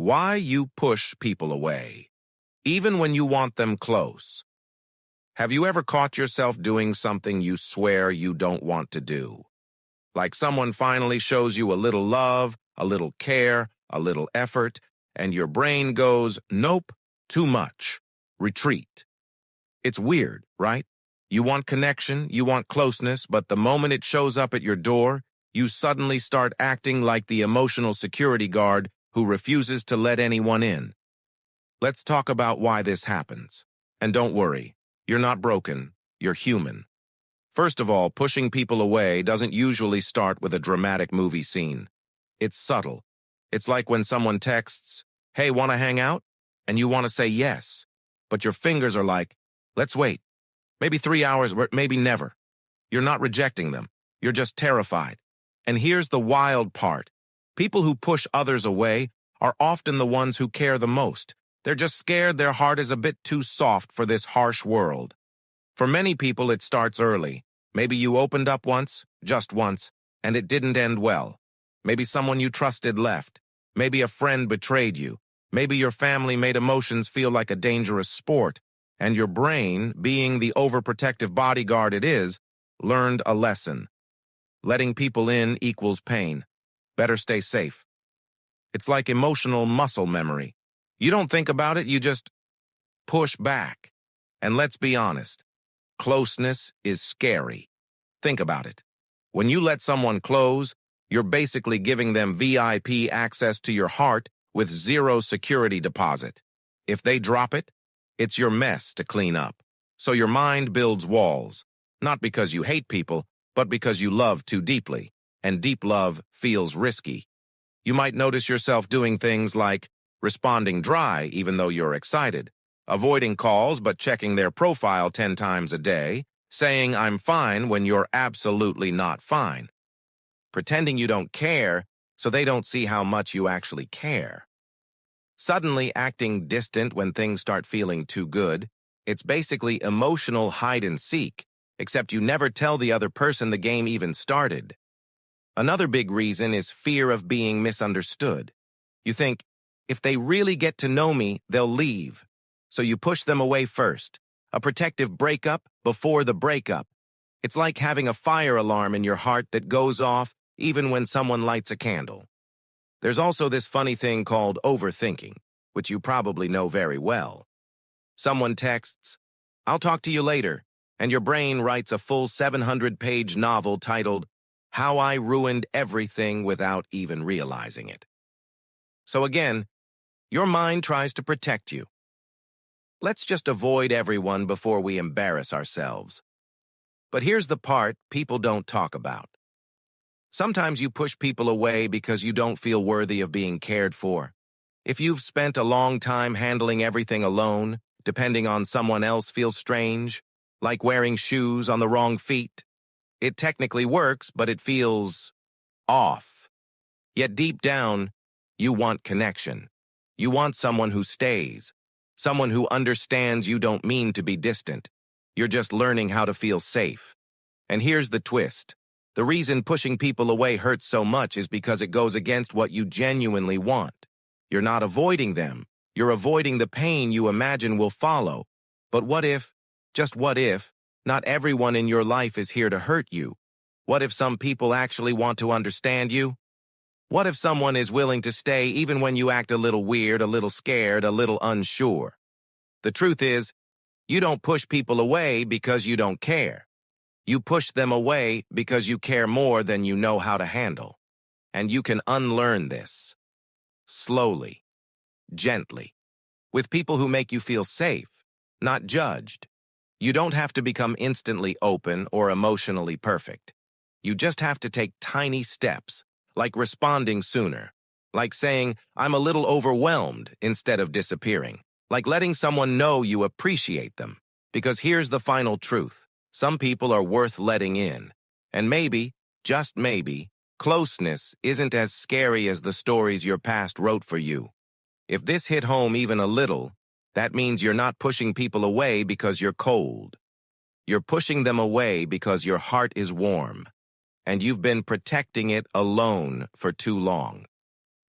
Why you push people away, even when you want them close. Have you ever caught yourself doing something you swear you don't want to do? Like someone finally shows you a little love, a little care, a little effort, and your brain goes, nope, too much. Retreat. It's weird, right? You want connection, you want closeness, but the moment it shows up at your door, you suddenly start acting like the emotional security guard who refuses to let anyone in. Let's talk about why this happens. And don't worry, you're not broken, you're human. First of all, pushing people away doesn't usually start with a dramatic movie scene. It's subtle. It's like when someone texts, "Hey, want to hang out?" And you want to say yes, but your fingers are like, "Let's wait. Maybe 3 hours, or maybe never." You're not rejecting them. You're just terrified. And here's the wild part. People who push others away are often the ones who care the most. They're just scared their heart is a bit too soft for this harsh world. For many people, it starts early. Maybe you opened up once, just once, and it didn't end well. Maybe someone you trusted left. Maybe a friend betrayed you. Maybe your family made emotions feel like a dangerous sport, and your brain, being the overprotective bodyguard it is, learned a lesson. Letting people in equals pain. Better stay safe. It's like emotional muscle memory. You don't think about it, you just push back. And let's be honest, closeness is scary. Think about it. When you let someone close, you're basically giving them VIP access to your heart with zero security deposit. If they drop it, it's your mess to clean up. So your mind builds walls, not because you hate people, but because you love too deeply, and deep love feels risky. You might notice yourself doing things like responding dry even though you're excited, avoiding calls but checking their profile 10 times a day, saying "I'm fine" when you're absolutely not fine, pretending you don't care so they don't see how much you actually care. Suddenly acting distant when things start feeling too good. It's basically emotional hide and seek, except you never tell the other person the game even started. Another big reason is fear of being misunderstood. You think, if they really get to know me, they'll leave. So you push them away first. A protective breakup before the breakup. It's like having a fire alarm in your heart that goes off even when someone lights a candle. There's also this funny thing called overthinking, which you probably know very well. Someone texts, "I'll talk to you later," and your brain writes a full 700-page novel titled, "How I Ruined Everything Without Even Realizing It." So again, your mind tries to protect you. Let's just avoid everyone before we embarrass ourselves. But here's the part people don't talk about. Sometimes you push people away because you don't feel worthy of being cared for. If you've spent a long time handling everything alone, depending on someone else feels strange, like wearing shoes on the wrong feet. It technically works, but it feels off. Yet deep down, you want connection. You want someone who stays, someone who understands you don't mean to be distant. You're just learning how to feel safe. And here's the twist. The reason pushing people away hurts so much is because it goes against what you genuinely want. You're not avoiding them. You're avoiding the pain you imagine will follow. But what if, just what if, not everyone in your life is here to hurt you? What if some people actually want to understand you? What if someone is willing to stay even when you act a little weird, a little scared, a little unsure? The truth is, you don't push people away because you don't care. You push them away because you care more than you know how to handle. And you can unlearn this. Slowly. Gently. With people who make you feel safe, not judged. You don't have to become instantly open or emotionally perfect. You just have to take tiny steps, like responding sooner, like saying, "I'm a little overwhelmed," instead of disappearing, like letting someone know you appreciate them. Because here's the final truth. Some people are worth letting in. And maybe, just maybe, closeness isn't as scary as the stories your past wrote for you. If this hit home even a little, that means you're not pushing people away because you're cold. You're pushing them away because your heart is warm, and you've been protecting it alone for too long.